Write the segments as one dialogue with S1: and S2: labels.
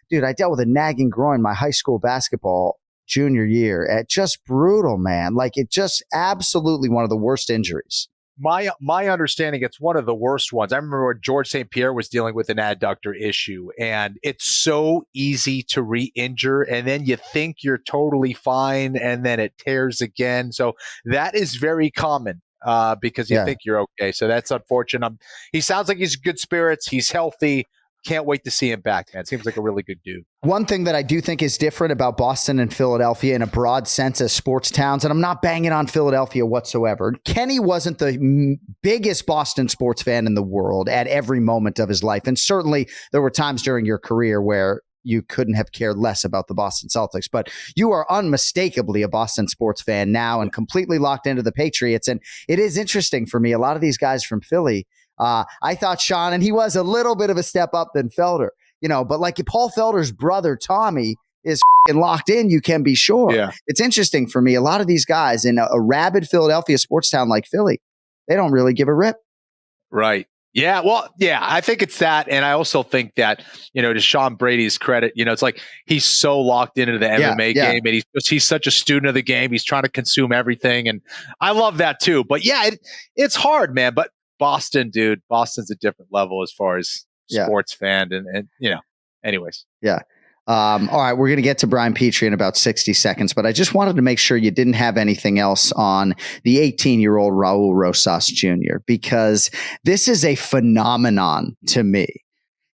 S1: dude, I dealt with a nagging groin my high school basketball junior year. Just brutal, man. Like, it just absolutely one of the worst injuries.
S2: My understanding, it's one of the worst ones. I remember when George St. Pierre was dealing with an adductor issue, and it's so easy to re-injure, and then you think you're totally fine, and then it tears again. So that is very common because you think you're okay. So that's unfortunate. He sounds like he's in good spirits. He's healthy. Can't wait to see him back, man. Seems like a really good dude.
S1: One thing that I do think is different about Boston and Philadelphia in a broad sense as sports towns, and I'm not banging on Philadelphia whatsoever. Kenny wasn't the biggest Boston sports fan in the world at every moment of his life. And certainly there were times during your career where you couldn't have cared less about the Boston Celtics, but you are unmistakably a Boston sports fan now and completely locked into the Patriots. And it is interesting for me. A lot of these guys from Philly, I thought Sean, and he was a little bit of a step up than Felder, but like Paul Felder's brother, Tommy, is locked in, you can be sure.
S2: Yeah.
S1: It's interesting for me. A lot of these guys in a rabid Philadelphia sports town like Philly, they don't really give a rip.
S2: Right. Yeah. Well, yeah, I think it's that. And I also think that, to Sean Brady's credit, it's like he's so locked into the MMA game, and he's such a student of the game. He's trying to consume everything. And I love that too. But yeah, it's hard, man. But Boston, dude, Boston's a different level as far as sports fan. And anyways.
S1: Yeah. All right, we're going to get to Brian Petrie in about 60 seconds, but I just wanted to make sure you didn't have anything else on the 18-year-old Raul Rosas Jr., because this is a phenomenon to me.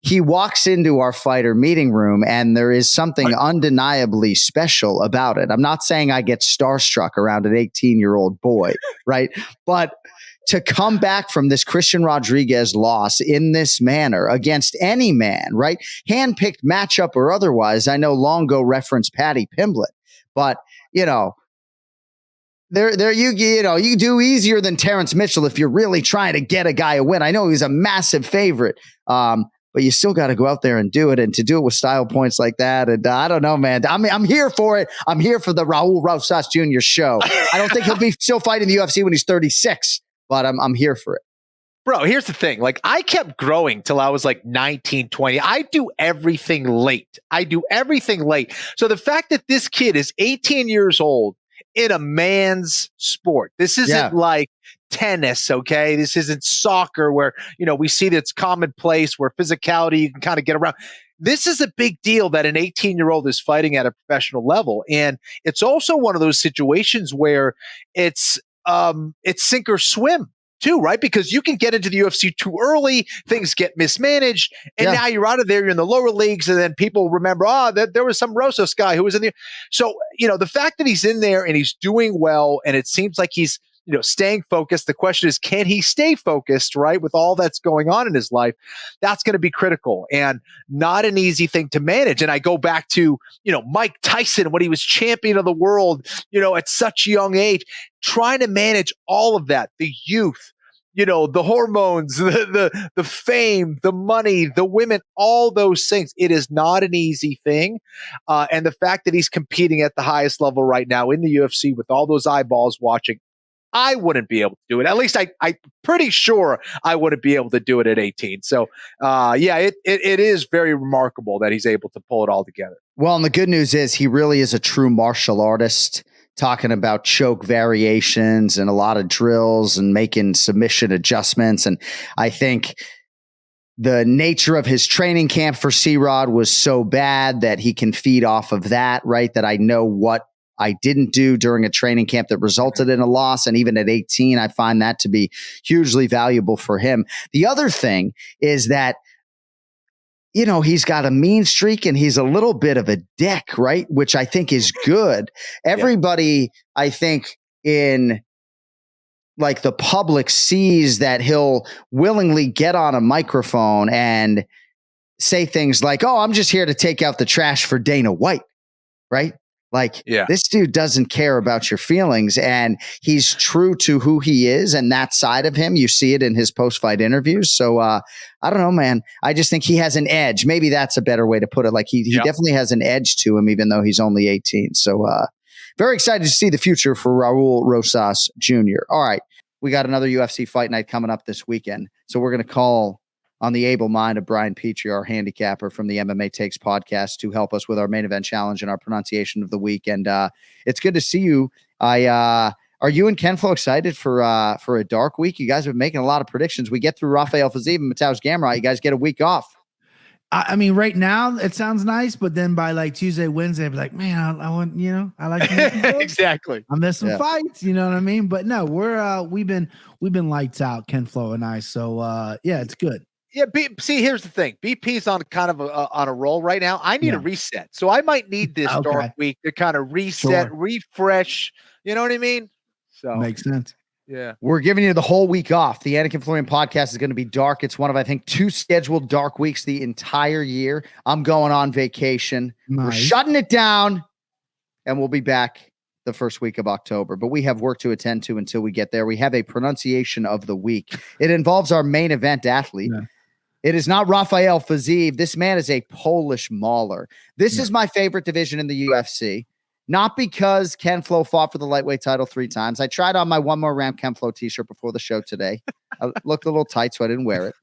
S1: He walks into our fighter meeting room, and there is something undeniably special about it. I'm not saying I get starstruck around an 18-year-old boy, right? But to come back from this Christian Rodriguez loss in this manner against any man, right? Handpicked matchup or otherwise. I know Longo referenced Paddy Pimblett, but you do easier than Terrence Mitchell if you're really trying to get a guy a win. I know he's a massive favorite, but you still got to go out there and do it, and to do it with style points like that. And I don't know, man. I'm here for it. I'm here for the Raul Rosas Jr. show. I don't think he'll be still fighting the UFC when he's 36. But I'm here for it.
S2: Bro, here's the thing. Like, I kept growing till I was like 19, 20. I do everything late. So the fact that this kid is 18 years old in a man's sport, this isn't like tennis, okay? This isn't soccer where, we see that's commonplace, where physicality, you can kind of get around. This is a big deal that an 18-year-old is fighting at a professional level. And it's also one of those situations where it's sink or swim too, right? Because you can get into the UFC too early, things get mismanaged, and now you're out of there, you're in the lower leagues, and then people remember, there was some Rosas guy who was in there. So, the fact that he's in there and he's doing well, and it seems like he's, staying focused. The question is, can he stay focused, right? With all that's going on in his life, that's going to be critical and not an easy thing to manage. And I go back to, Mike Tyson, when he was champion of the world, at such a young age, trying to manage all of that, the youth, the hormones, the fame, the money, the women, all those things. It is not an easy thing. And the fact that he's competing at the highest level right now in the UFC with all those eyeballs watching, I wouldn't be able to do it. At least I'm pretty sure I wouldn't be able to do it at 18. So, it is very remarkable that he's able to pull it all together.
S1: Well, and the good news is he really is a true martial artist, talking about choke variations and a lot of drills and making submission adjustments. And I think the nature of his training camp for C-Rod was so bad that he can feed off of that, right? That I know what I didn't do during a training camp that resulted in a loss. And even at 18, I find that to be hugely valuable for him. The other thing is that, he's got a mean streak and he's a little bit of a dick, right? Which I think is good. Everybody, I think, in like the public sees that he'll willingly get on a microphone and say things like, "Oh, I'm just here to take out the trash for Dana White," right? Like, this dude doesn't care about your feelings, and he's true to who he is, and that side of him, you see it in his post-fight interviews. So I don't know, man. I just think he has an edge. Maybe that's a better way to put it. Like, he definitely has an edge to him, even though he's only 18. So very excited to see the future for Raul Rosas Jr. All right, we got another UFC fight night coming up this weekend. So we're going to call on the able mind of Brian Petrie, our handicapper from the MMA Takes podcast, to help us with our main event challenge and our pronunciation of the week. And it's good to see you. Are you and KenFlo excited for a dark week? You guys have been making a lot of predictions. We get through Rafael Fiziev and Mateusz Gamrot. You guys get a week off.
S3: I mean, right now it sounds nice, but then by like Tuesday, Wednesday, I'd be like, man, I want, I like
S2: exactly.
S3: I miss some fights, you know what I mean? But no, we've been lights out, KenFlo and I. So yeah, it's good.
S2: Yeah, see, here's the thing. BP's on kind of on a roll right now. I need a reset, so I might need this dark week to kind of reset, refresh. You know what I mean? So
S3: makes sense.
S2: Yeah.
S1: We're giving you the whole week off. The Anik Florian podcast is going to be dark. It's one of, I think, 2 scheduled dark weeks the entire year. I'm going on vacation. Nice. We're shutting it down, and we'll be back the first week of October. But we have work to attend to until we get there. We have a pronunciation of the week. It involves our main event athlete. Yeah. It is not Rafael Fiziev. This man is a Polish mauler. This is my favorite division in the UFC. Not because KenFlo fought for the lightweight title 3 times. I tried on my One More Round KenFlo t-shirt before the show today. I looked a little tight, so I didn't wear it.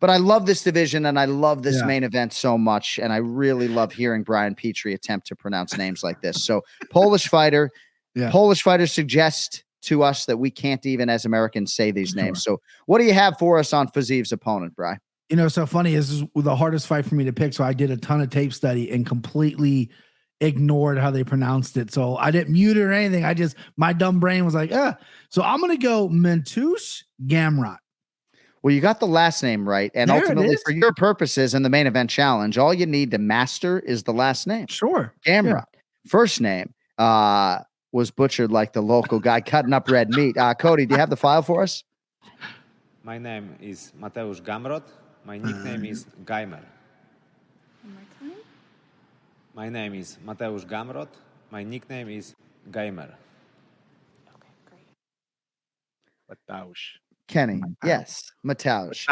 S1: But I love this division, and I love this main event so much, and I really love hearing Brian Petrie attempt to pronounce names like this. So Polish fighter. Polish fighters suggest to us that we can't even, as Americans, say these names. So what do you have for us on Fiziev's opponent, Brian?
S3: So funny. This is the hardest fight for me to pick, so I did a ton of tape study and completely ignored how they pronounced it. So I didn't mute it or anything. My dumb brain was like, So I'm going to go Mateusz Gamrot.
S1: Well, you got the last name right. And ultimately, for your purposes in the main event challenge, all you need to master is the last name.
S3: Sure.
S1: Gamrot. Yeah. First name was butchered like the local guy cutting up red meat. Cody, do you have the file for us?
S4: My name is Mateusz Gamrot. My nickname is Geimer. My name is Mateusz Gamrot. My nickname is Gamer.
S5: Okay, great.
S2: Mateusz.
S1: Kenny. Yes. Mateusz.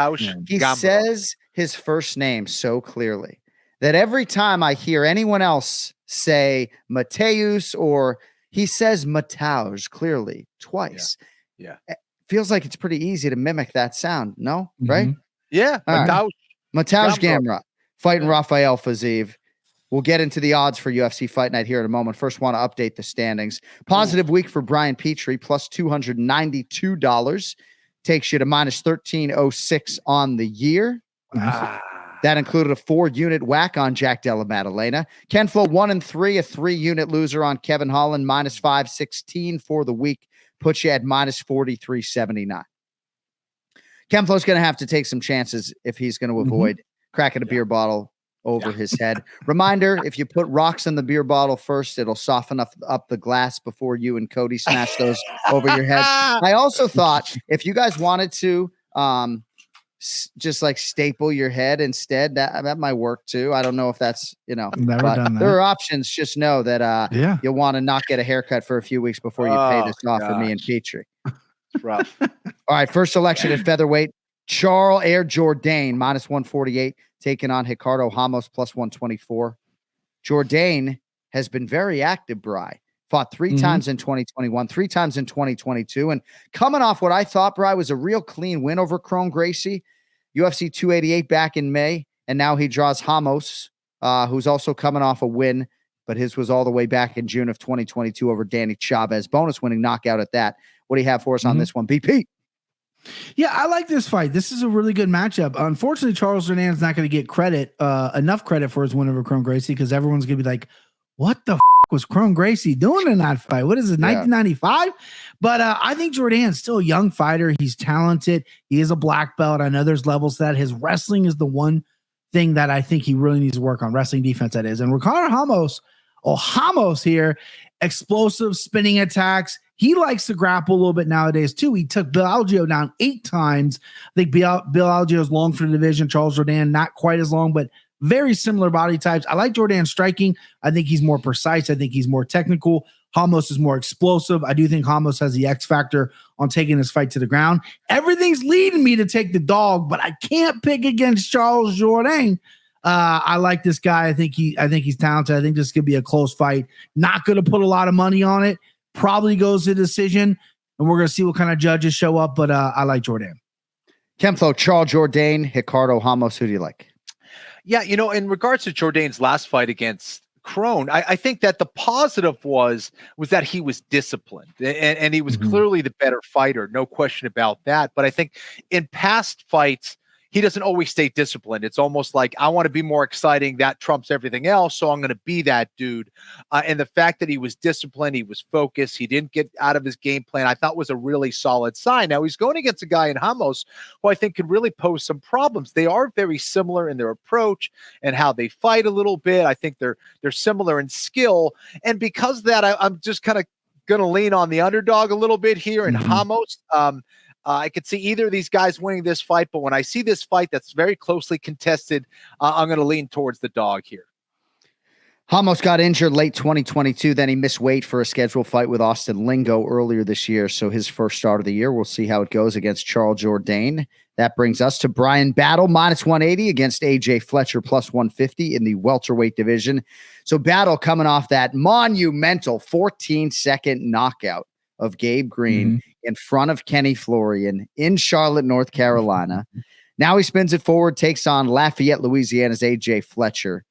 S1: He
S2: Gamrot.
S1: says his first name so clearly that every time I hear anyone else say Mateusz or he says Mateusz clearly twice.
S2: Yeah.
S1: It feels like it's pretty easy to mimic that sound. No? Right?
S2: Yeah. Mateusz.
S1: Mateusz Gamrot fighting Rafael Fiziev. We'll get into the odds for UFC Fight Night here in a moment. First, want to update the standings. Positive week for Brian Petrie, plus $292. Takes you to minus 1306 on the year. That included a 4-unit whack on Jack Della Maddalena. KenFlo 1-3, a 3-unit loser on Kevin Holland, minus 516 for the week. Puts you at minus 4379. KenFlo's going to have to take some chances if he's going to avoid cracking a beer bottle over his head. Reminder, if you put rocks in the beer bottle first, it'll soften up the glass before you and Cody smash those over your head. I also thought if you guys wanted to just like staple your head instead, that might work too. I don't know if that's,
S3: Never done that.
S1: There are options. Just know that you'll want to not get a haircut for a few weeks before you pay this off for me and Petrie.
S2: It's rough.
S1: All right, first selection at featherweight. Charles Air Jourdain, minus 148, taking on Ricardo Hamos, plus 124. Jourdain has been very active, Bri. Fought 3 times in 2021, 3 times in 2022. And coming off what I thought, Bri, was a real clean win over Kron Gracie, UFC 288 back in May. And now he draws Hamos, who's also coming off a win, but his was all the way back in June of 2022 over Danny Chavez. Bonus winning knockout at that. What do you have for us on this one, BP?
S3: Yeah, I like this fight. This is a really good matchup. Unfortunately, Charles Jourdain's not going to get credit, enough credit for his win over Kron Gracie, because everyone's going to be like, what the was Kron Gracie doing in that fight? What is it, 1995? But I think Jourdain's still a young fighter. He's talented. He is a black belt. I know there's levels to that. His wrestling is the one thing that I think he really needs to work on. Wrestling defense, that is. And Ricardo Hamos here, explosive spinning attacks. He likes to grapple a little bit nowadays, too. He took Bill Algeo down 8 times. I think Bill Algeo is long for the division. Charles Jourdain, not quite as long, but very similar body types. I like Jourdain's striking. I think he's more precise. I think he's more technical. Hamos is more explosive. I do think Hamos has the X factor on taking this fight to the ground. Everything's leading me to take the dog, but I can't pick against Charles Jourdain. I like this guy. I think he's talented. I think this could be a close fight. Not going to put a lot of money on it. Probably goes to decision, and we're going to see what kind of judges show up, but I like Jourdain.
S1: KenFlo, Charles Jourdain, Ricardo Hamos. Who do you like?
S2: Yeah, in regards to Jourdain's last fight against Crone, I think that the positive was that he was disciplined and he was clearly the better fighter, no question about that. But I think in past fights, he doesn't always stay disciplined. It's almost like, I want to be more exciting. That trumps everything else. So I'm going to be that dude. And the fact that he was disciplined, he was focused, he didn't get out of his game plan, I thought was a really solid sign. Now he's going against a guy in Hamos who I think could really pose some problems. They are very similar in their approach and how they fight a little bit. I think they're similar in skill. And because of that, I'm just kind of going to lean on the underdog a little bit here in Hamos. I could see either of these guys winning this fight, but when I see this fight that's very closely contested, I'm going to lean towards the dog here.
S1: Hamos got injured late 2022. Then he missed weight for a scheduled fight with Austin Lingo earlier this year. So his first start of the year, we'll see how it goes against Charles Jourdain. That brings us to Brian Battle, -180 against AJ Fletcher, +150 in the welterweight division. So Battle coming off that monumental 14-second knockout of Gabe Green in front of Kenny Florian in Charlotte, North Carolina. Now he spins it forward, takes on Lafayette, Louisiana's AJ Fletcher,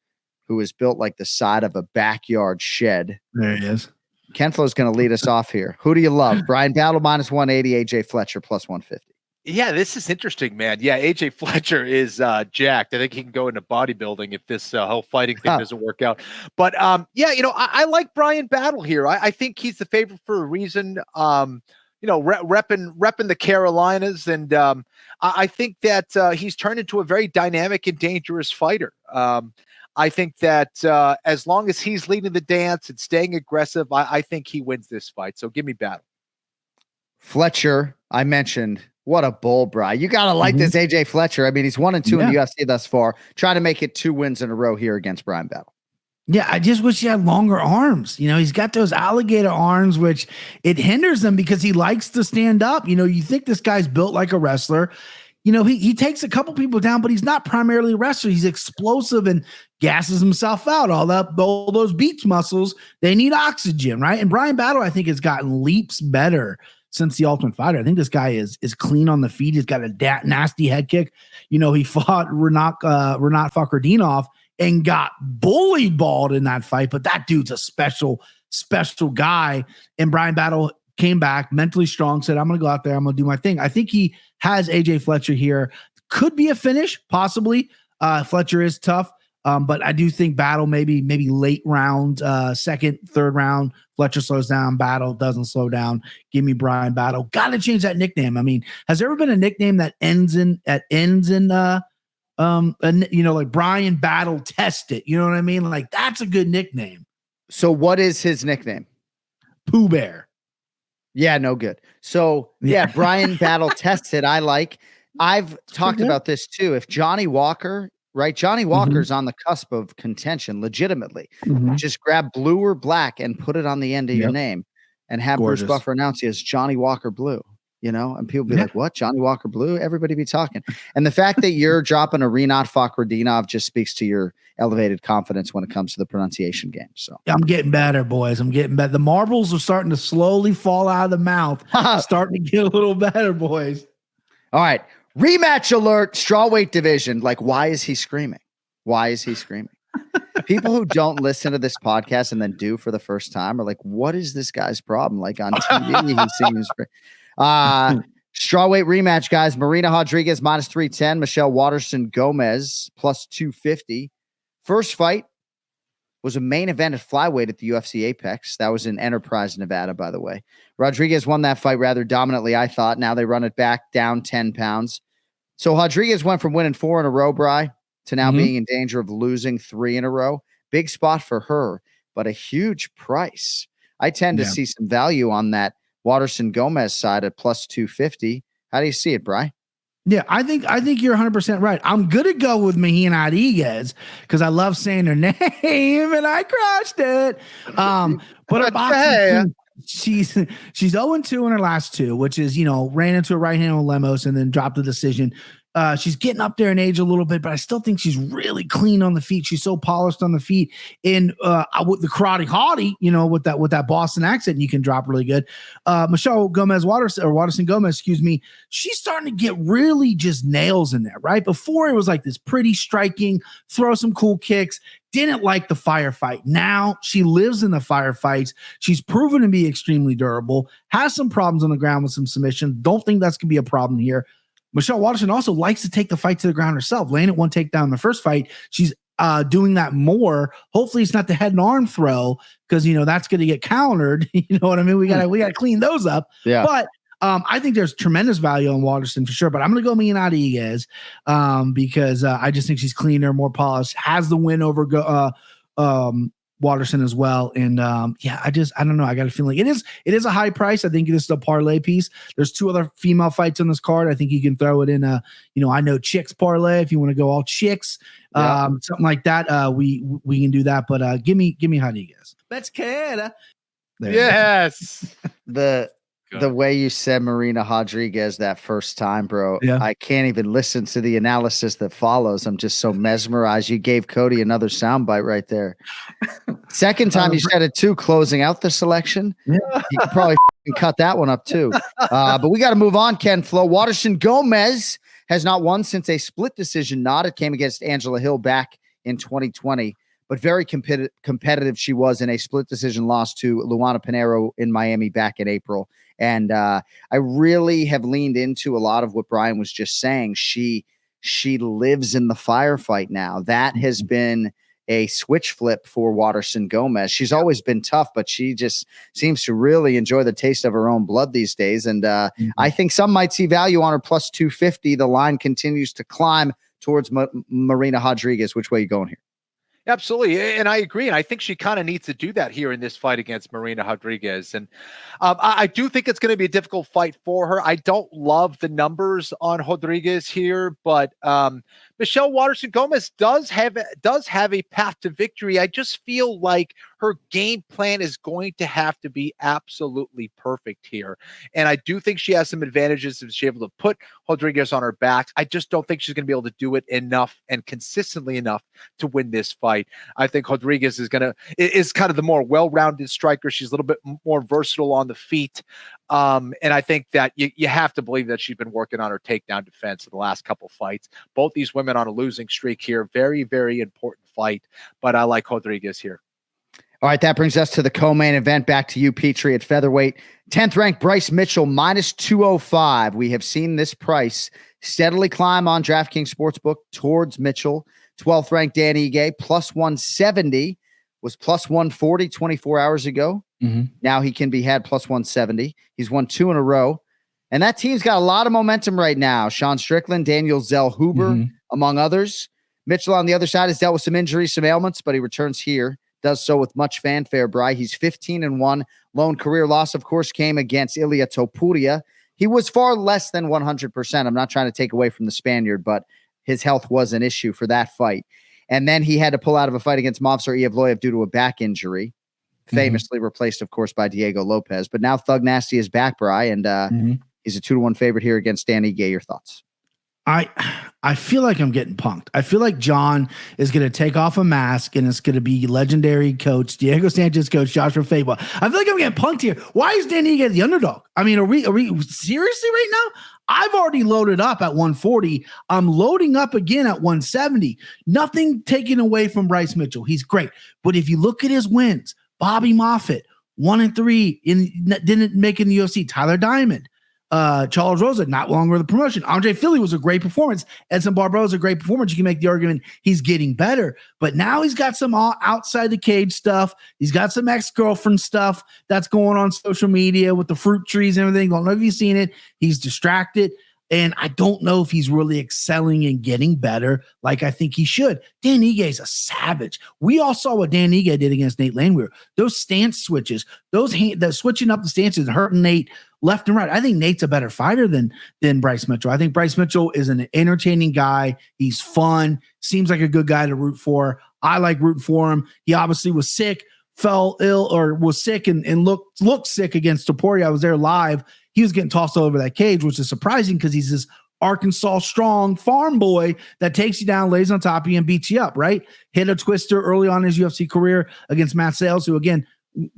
S1: who is built like the side of a backyard shed.
S3: There he is.
S1: KenFlo's going to lead us off here. Who do you love? Brian Battle, -180, AJ Fletcher, +150.
S2: Yeah, this is interesting, man. Yeah, AJ Fletcher is jacked. I think he can go into bodybuilding if this whole fighting thing doesn't work out. But yeah, I like Brian Battle here. I think he's the favorite for a reason. Repping the Carolinas, and I think that he's turned into a very dynamic and dangerous fighter. I think that as long as he's leading the dance and staying aggressive, I think he wins this fight. So give me Battle.
S1: Fletcher, I mentioned. What a bull, Bri. You got to like this AJ Fletcher. I mean, he's 1-2 in the UFC thus far. Try to make it 2 wins in a row here against Brian Battle.
S3: Yeah, I just wish he had longer arms. He's got those alligator arms, which it hinders him because he likes to stand up. You think this guy's built like a wrestler. He takes a couple people down, but he's not primarily a wrestler. He's explosive and gasses himself out. All those beach muscles, they need oxygen, right? And Brian Battle, I think, has gotten leaps better since the Ultimate Fighter. I think this guy is clean on the feet. He's got a nasty head kick. He fought Renat Fakhretdinov and got balled in that fight, but that dude's a special guy. And Brian Battle came back mentally strong, said, I'm going to go out there, I'm going to do my thing. I think he has AJ Fletcher here. Could be a finish, possibly. Fletcher is tough. But I do think Battle maybe late round, second, third round, Fletcher slows down, Battle doesn't slow down. Give me Brian Battle. Got to change that nickname. I mean, has there ever been a nickname that ends in like Brian Battle Test It? You know what I mean? Like, that's a good nickname.
S1: So what is his nickname?
S3: Pooh Bear.
S1: Yeah, no good. So yeah, Brian Battle Test It. I've talked about this too. If Johnny Walker, right? Johnny Walker's on the cusp of contention, legitimately. Just grab blue or black and put it on the end of your name and have Bruce Buffer announce you as Johnny Walker Blue, and people be like, what? Johnny Walker Blue? Everybody be talking. And the fact that you're dropping a Renat Fakhretdinov just speaks to your elevated confidence when it comes to the pronunciation game. So
S3: I'm getting better, boys. I'm getting better. The marbles are starting to slowly fall out of the mouth. Starting to get a little better, boys.
S1: All right. Rematch alert, strawweight division. Like, why is he screaming? Why is he screaming? People who don't listen to this podcast and then do for the first time are like, what is this guy's problem? Like on TV, he seems strawweight rematch, guys. Marina Rodriguez -310, Michelle Waterson Gomez +250. First fight was a main event at flyweight at the UFC Apex. That was in Enterprise, Nevada, by the way. Rodriguez won that fight rather dominantly, I thought. Now they run it back down 10 pounds. So Rodriguez went from winning 4 in a row, Bri, to now being in danger of losing 3 in a row. Big spot for her, but a huge price. I tend to see some value on that Waterson Gomez side at +250. How do you see it, Bri?
S3: Yeah, I think you're 100% right. I'm gonna go with Marina Rodriguez because I love saying her name and I crushed it. But her boxing, she's 0-2 in her last 2, which is ran into a right hand with Lemos and then dropped the decision. She's getting up there in age a little bit, but I still think she's really clean on the feet. She's so polished on the feet. And with the karate hottie, with that Boston accent, you can drop really good. Michelle Waterson Gomez, she's starting to get really just nails in there, right? Before it was like this pretty striking, throw some cool kicks. Didn't like the firefight. Now she lives in the firefights. She's proven to be extremely durable, has some problems on the ground with some submission. Don't think that's going to be a problem here. Michelle Waterson also likes to take the fight to the ground herself. Landed one takedown in the first fight. She's doing that more. Hopefully it's not the head and arm throw because, that's going to get countered. You know what I mean? We got to clean those up.
S1: Yeah.
S3: But I think there's tremendous value on Waterson for sure, but I'm going to go Mina Rodriguez because I just think she's cleaner, more polished, has the win over Waterson as well. And I don't know. I got a feeling it is a high price. I think this is a parlay piece. There's 2 other female fights on this card. I think you can throw it in I know chicks parlay if you want to go all chicks, something like that. We can do that, but give me Rodriguez. Let's care.
S2: Yes.
S1: The way you said Marina Rodriguez that first time, bro, I can't even listen to the analysis that follows. I'm just so mesmerized. You gave Cody another soundbite right there. Second time you said it too, closing out the selection. You could probably cut that one up too. But we got to move on, KenFlo. Waterson Gomez has not won since a split decision nod. It came against Angela Hill back in 2020. But very competitive she was in a split decision loss to Luana Pinheiro in Miami back in April. And I really have leaned into a lot of what Brian was just saying. She lives in the firefight now. That has been a switch flip for Waterson Gomez. She's always been tough, but she just seems to really enjoy the taste of her own blood these days. And I think some might see value on her plus 250. The line continues to climb towards Marina Rodriguez. Which way are you going here?
S2: Absolutely. And I agree. And I think she kind of needs to do that here in this fight against Marina Rodriguez. And I do think it's going to be a difficult fight for her. I don't love the numbers on Rodriguez here, but Michelle Waterson Gomez does have a path to victory. I just feel like her game plan is going to have to be absolutely perfect here. And I do think she has some advantages if she's able to put Rodriguez on her back. I just don't think she's going to be able to do it enough and consistently enough to win this fight. I think Rodriguez is kind of the more well-rounded striker. She's a little bit more versatile on the feet. And I think that you have to believe that she's been working on her takedown defense in the last couple fights. Both these women on a losing streak here. Very, very important fight. But I like Rodriguez here.
S1: All right, that brings us to the co-main event. Back to you, Petrie, at featherweight. 10th ranked Bryce Mitchell, minus 205. We have seen this price steadily climb on DraftKings Sportsbook towards Mitchell. 12th ranked Dan Ige, plus 170, was plus 140 24 hours ago. Mm-hmm. Now he can be had plus 170. He's won 2 in a row. And that team's got a lot of momentum right now. Sean Strickland, Daniel Zellhuber, among others. Mitchell on the other side has dealt with some injuries, some ailments, but he returns here. Does so with much fanfare, Bry. He's 15-1. Lone career loss, of course, came against Ilia Topuria. He was far less than 100%. I'm not trying to take away from the Spaniard, but his health was an issue for that fight. And then he had to pull out of a fight against Movsar Evloev due to a back injury, famously replaced, of course, by Diego Lopez. But now Thug Nasty is back, Bry, and he's a 2-1 favorite here against Danny Gay. Your thoughts?
S3: I feel like I'm getting punked. I feel like John is going to take off a mask and it's going to be legendary coach, Diego Sanchez coach, Joshua Fable. I feel like I'm getting punked here. Why is Danny Ige the underdog? I mean, are we seriously right now? I've already loaded up at 140. I'm loading up again at 170. Nothing taken away from Bryce Mitchell. He's great. But if you look at his wins, Bobby Moffitt, 1-3, didn't make in the UFC. Tyler Diamond, Charles Rosa, not long with the promotion. Andre Philly was a great performance. Edson Barbeau was a great performance. You can make the argument he's getting better, but now he's got some outside the cage stuff. He's got some ex-girlfriend stuff that's going on social media with the fruit trees and everything. I don't know if you've seen it. He's distracted. And I don't know if he's really excelling and getting better like I think he should. Dan Ige is a savage. We all saw what Dan Ige did against Nate Landwehr. Those stance switches, the switching up the stances and hurting Nate left and right. I think Nate's a better fighter than Bryce Mitchell. I think Bryce Mitchell is an entertaining guy. He's fun. Seems like a good guy to root for. I like rooting for him. He obviously was sick, fell ill, or was sick and looked sick against Topuria. I was there live. He was getting tossed all over that cage, which is surprising because he's this Arkansas strong farm boy that takes you down, lays on top of you, and beats you up, right? Hit a twister early on in his UFC career against Matt Sales, who, again,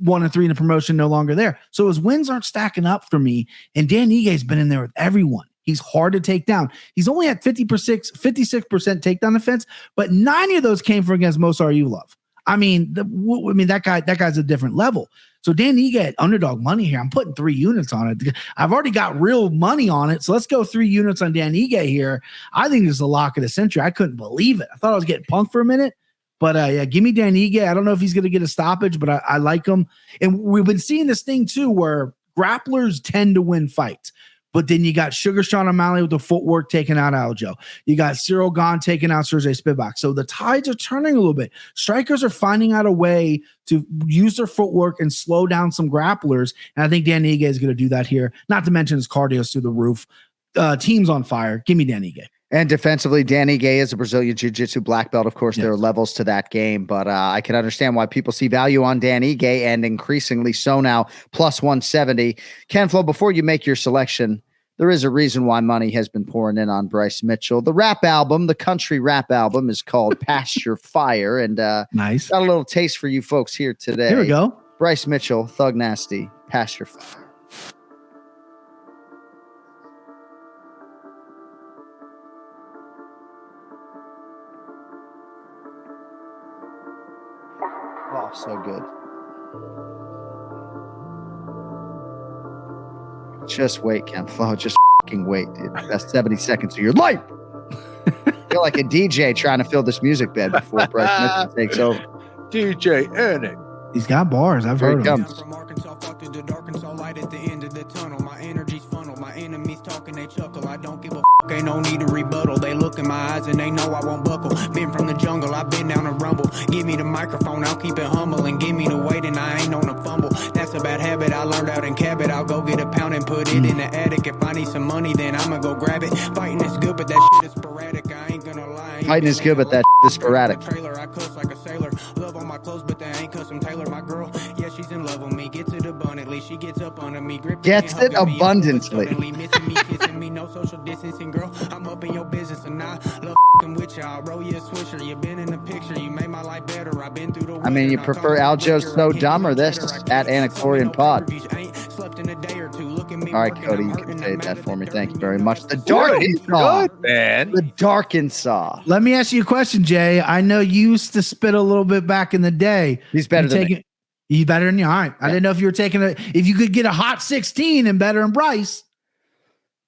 S3: 1-3 in the promotion, no longer there. So his wins aren't stacking up for me, and Dan Ige has been in there with everyone. He's hard to take down. He's only at 56% takedown defense, but 90 of those came from against Mosar Yulov. I mean, that guy's a different level. So Dan Ige at underdog money here. I'm putting 3 units on it. I've already got real money on it. So let's go 3 units on Dan Ige here. I think this is a lock of the century. I couldn't believe it. I thought I was getting punked for a minute. But yeah, give me Dan Ige. I don't know if he's going to get a stoppage, but I like him. And we've been seeing this thing too, where grapplers tend to win fights. But then you got Sugar Sean O'Malley with the footwork taking out Aljo. You got Cyril Gahn taking out Sergey Spivak. So the tides are turning a little bit. Strikers are finding out a way to use their footwork and slow down some grapplers. And I think Dan Ige is going to do that here. Not to mention his cardio's through the roof. Team's on fire. Give me Dan Ige.
S1: And defensively, Dan Ige is a Brazilian Jiu-Jitsu black belt. Of course,
S3: Yes.
S1: there are levels to that game, but I can understand why people see value on Dan Ige, and increasingly so now, plus 170. KenFlo, before you make your selection, there is a reason why money has been pouring in on Bryce Mitchell. The rap album, the country rap album, is called Pasture Fire, and
S3: Nice.
S1: got a little taste for you folks here today.
S3: Here we go.
S1: Bryce Mitchell, Thug Nasty, Pasture Fire. Oh, so good. Just wait, KenFlo. Just fucking wait, dude. That's 70 seconds of your life. Feel like a DJ trying to fill this music bed before Bryce Mitchell takes over.
S2: DJ Anik.
S3: He's got bars. I've
S1: Here
S3: heard
S1: he
S3: him.
S1: comes.
S6: From Arkansas, fuck to the Arkansas light at the end of the tunnel. My energy's funnel. My enemies talking, they chuckle. I don't give a fuck, ain't no need to rebuttal. They look in my eyes and they know I won't buckle. Been from the jungle, I've been down a rumble. Give me the microphone, I'll keep it humble. And give me the weight and I ain't on a fumble. That's a bad habit I learned out in Cabot. I'll go get a pound and put it in the attic. If I need some money, then I'ma go grab it. Fighting is good, but that shit is sporadic. I ain't gonna lie.
S1: Fighting is good, but that is sporadic.
S6: Trailer, I cuss like a sailor. Love on my clothes, but they ain't custom tailor. My girl, yeah, she's in love with me. Gets it abundantly. She gets up under me.
S1: Gets it abundantly.
S6: Missing me, kissing me, no social distancing, girl. I'm up in your business and I love with you. I'll roll you a swisher. You've been in the picture. You made my life better. I've been through the.
S1: I mean, you prefer Aljo's So Dumb or this at Anik Florian Pod? All right, Cody, you can say that for me. Thank you very much. The Darkensaw.
S2: Good, man.
S1: The Darkensaw.
S3: Let me ask you a question, Jay. I know you used to spit a little bit back in the day.
S1: He's better than me.
S3: He's better than you. All right. I didn't know if you were taking if you could get a hot 16 and better than Bryce.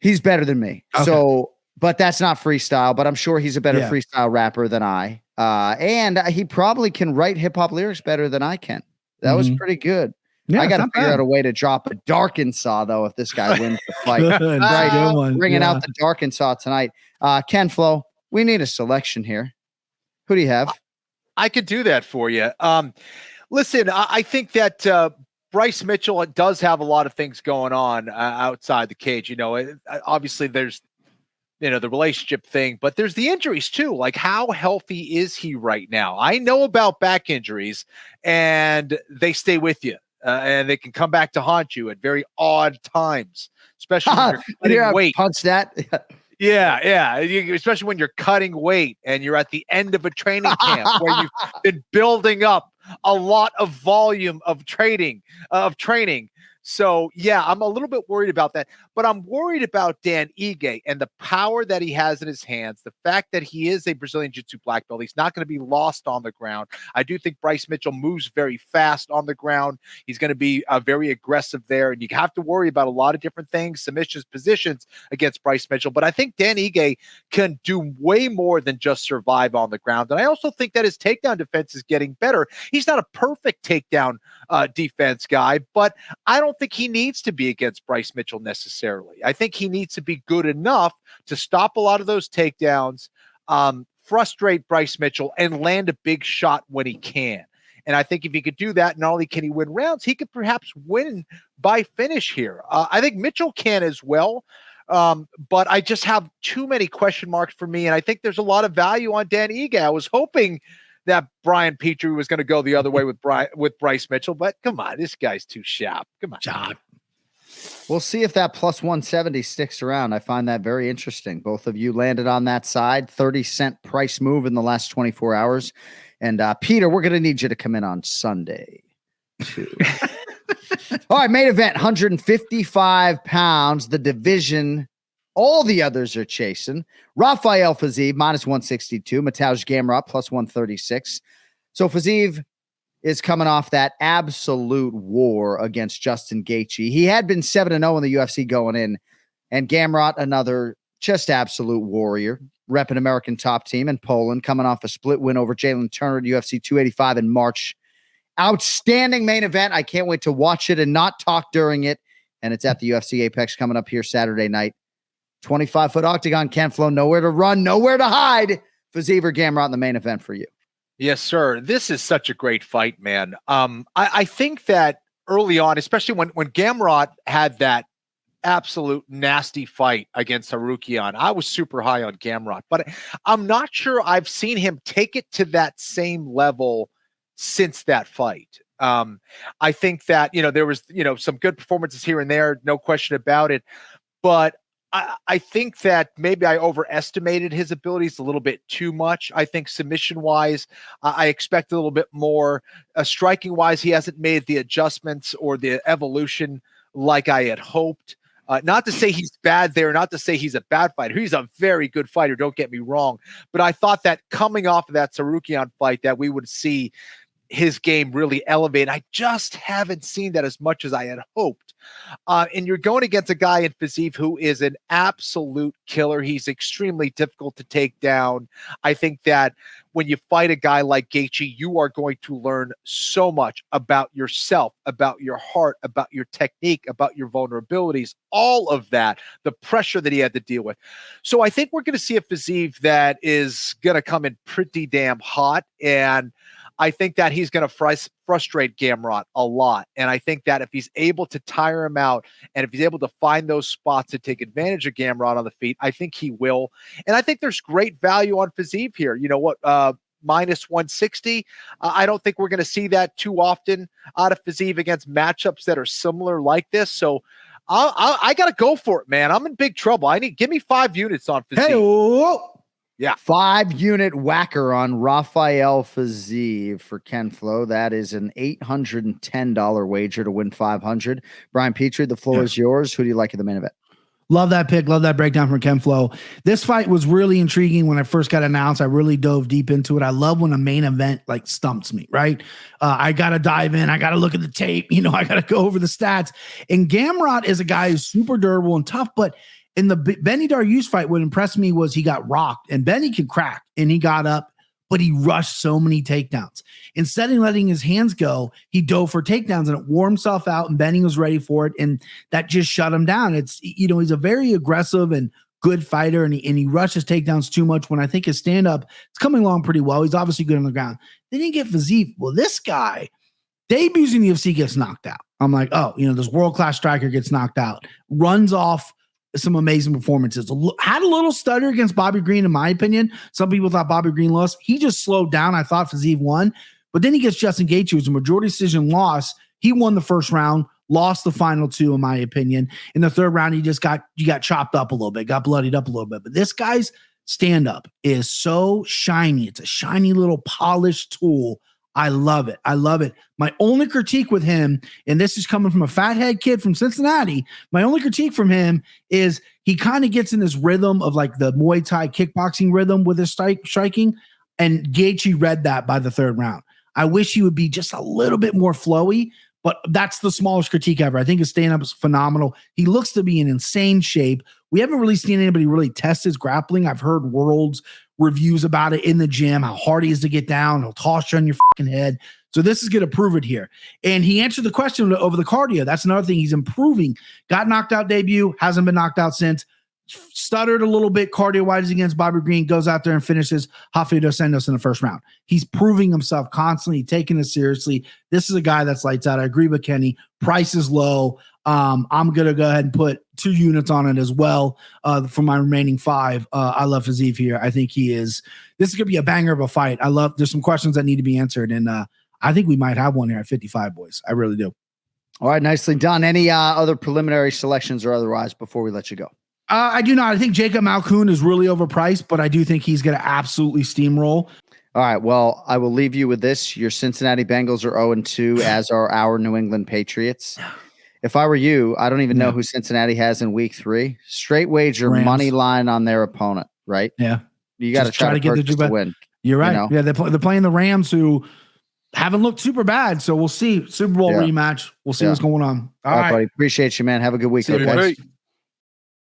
S1: He's better than me.
S3: Okay.
S1: So, but that's not freestyle, but I'm sure he's a better
S3: Yeah.
S1: freestyle rapper than I. And he probably can write hip hop lyrics better than I can. That was pretty good.
S3: Yeah,
S1: I got to
S3: it's not
S1: figure
S3: bad.
S1: out a way to drop a Darkensaw, though, if this guy wins the fight.
S3: Good.
S1: Bryce,
S3: Good one.
S1: bringing
S3: Yeah.
S1: out the Darkensaw tonight. KenFlo, we need a selection here. Who do you have?
S2: I could do that for you. Listen, I think that Bryce Mitchell does have a lot of things going on outside the cage. You know, obviously there's, you know, the relationship thing, but there's the injuries too. Like, how healthy is he right now? I know about back injuries, and they stay with you, and they can come back to haunt you at very odd times, especially when you're cutting weight.
S1: Punch that.
S2: Yeah. Especially when you're cutting weight and you're at the end of a training camp where you've been building up a lot of volume of training. So, yeah, I'm a little bit worried about that, but I'm worried about Dan Ige and the power that he has in his hands. The fact that he is a Brazilian Jiu-Jitsu black belt, he's not going to be lost on the ground. I do think Bryce Mitchell moves very fast on the ground. He's going to be very aggressive there, and you have to worry about a lot of different things, submissions, positions against Bryce Mitchell. But I think Dan Ige can do way more than just survive on the ground. And I also think that his takedown defense is getting better. He's not a perfect takedown defense guy, but I don't think he needs to be against Bryce Mitchell necessarily. I think he needs to be good enough to stop a lot of those takedowns, frustrate Bryce Mitchell, and land a big shot when he can. And I think if he could do that, not only can he win rounds, he could perhaps win by finish here. I think Mitchell can as well. But I just have too many question marks for me. And I think there's a lot of value on Dan Ige. I was hoping that Brian Petrie was going to go the other way with Bryce Mitchell, but come on, this guy's too sharp. Come on.
S3: Job.
S1: We'll see if that plus 170 sticks around. I find that very interesting. Both of you landed on that side, 30-cent price move in the last 24 hours. And Peter, we're going to need you to come in on Sunday too. All right, main event, 155 pounds, the division. All the others are chasing. Rafael Fiziev, minus 162. Mateusz Gamrot, plus 136. So Fiziev is coming off that absolute war against Justin Gaethje. He had been 7-0 in the UFC going in. And Gamrot, another just absolute warrior, repping American Top Team in Poland, coming off a split win over Jalen Turner at UFC 285 in March. Outstanding main event. I can't wait to watch it and not talk during it. And it's at the UFC Apex coming up here Saturday night. 25-foot octagon, KenFlo, nowhere to run, nowhere to hide. Fiziev or Gamrot in the main event for you.
S2: Yes, sir. This is such a great fight, man. I think that early on, especially when Gamrot had that absolute nasty fight against Sarukian, I was super high on Gamrot, but I'm not sure I've seen him take it to that same level since that fight. I think that, there was, some good performances here and there, no question about it. But I think that maybe I overestimated his abilities a little bit too much. I think submission-wise, I expect a little bit more. Striking-wise, he hasn't made the adjustments or the evolution like I had hoped. Not to say he's bad there, not to say he's a bad fighter. He's a very good fighter, don't get me wrong. But I thought that coming off of that Sarukian fight that we would see his game really elevate. I just haven't seen that as much as I had hoped. And you're going against a guy in Fiziev who is an absolute killer. He's extremely difficult to take down. I think that when you fight a guy like Gaethje, you are going to learn so much about yourself, about your heart, about your technique, about your vulnerabilities, all of that, the pressure that he had to deal with. So I think we're going to see a Fiziev that is going to come in pretty damn hot. And I think that he's going to frustrate Gamrot a lot. And I think that if he's able to tire him out and if he's able to find those spots to take advantage of Gamrot on the feet, I think he will. And I think there's great value on Fiziev here. You know what? Minus 160. I don't think we're going to see that too often out of Fiziev against matchups that are similar like this. So I got to go for it, man. I'm in big trouble. Give me 5 units on Fiziev.
S3: Hey,
S1: yeah. 5-unit whacker on Rafael Fiziev for KenFlo. That is an $810 wager to win 500. Brian Petrie, the floor is yours. Who do you like in the main event?
S3: Love that pick. Love that breakdown from KenFlo. This fight was really intriguing when I first got announced. I really dove deep into it. I love when a main event like stumps me, right? I got to dive in. I got to look at the tape. I got to go over the stats. And Gamrot is a guy who's super durable and tough, but in the Benny Dariush fight, what impressed me was he got rocked, and Benny can crack, and he got up, but he rushed so many takedowns. Instead of letting his hands go, he dove for takedowns, and it wore himself out, and Benny was ready for it, and that just shut him down. It's, he's a very aggressive and good fighter, and he rushes takedowns too much when I think his stand-up is coming along pretty well. He's obviously good on the ground. Then you get Fiziev. Well, this guy debuts in the UFC, gets knocked out. I'm like, oh, this world-class striker gets knocked out, runs off some amazing performances. Had a little stutter against Bobby Green, in my opinion. Some people thought Bobby Green lost. He just slowed down. I thought Fiziev won. But then he gets Justin Gaethje, who's a majority decision loss. He won the first round, lost the final 2, in my opinion. In the third round, he got chopped up a little bit, got bloodied up a little bit. But this guy's stand-up is so shiny. It's a shiny little polished tool. I love it. I love it. My only critique with him, and this is coming from a fathead kid from Cincinnati, my only critique from him is he kind of gets in this rhythm of like the Muay Thai kickboxing rhythm with his striking, and Gaethje read that by the third round. I wish he would be just a little bit more flowy, but that's the smallest critique ever. I think his stand-up is phenomenal. He looks to be in insane shape. We haven't really seen anybody really test his grappling. I've heard world's reviews about it in the gym, how hard he is to get down. He'll toss you on your fucking head. So this is going to prove it here. And he answered the question over the cardio. That's another thing. He's improving. Got knocked out debut. Hasn't been knocked out since. Stuttered a little bit cardio-wise against Bobby Green. Goes out there and finishes Rafael dos Anjos in the first round. He's proving himself constantly, taking it seriously. This is a guy that's lights out. I agree with Kenny. Price is low. I'm going to go ahead and put 2 units on it as well for my remaining 5. I love Fiziev here. I think this is going to be a banger of a fight. There's some questions that need to be answered, and I think we might have one here at 55, boys. I really do.
S1: All right, nicely done. Any other preliminary selections or otherwise before we let you go?
S3: I do not. I think Jacob Malkoun is really overpriced, but I do think he's going to absolutely steamroll.
S1: All right. Well, I will leave you with this. Your Cincinnati Bengals are 0-2, as are our New England Patriots. If I were you, I don't even know who Cincinnati has in week 3. Straight wager money line on their opponent, right?
S3: Yeah.
S1: You got to try to get the win.
S3: You're right.
S1: You know?
S3: Yeah, they're playing the Rams, who haven't looked super bad. So we'll see. Super Bowl rematch. We'll see what's going on.
S1: All right, buddy. Appreciate you, man. Have a good week.
S3: See you,
S1: Okay?
S3: boys.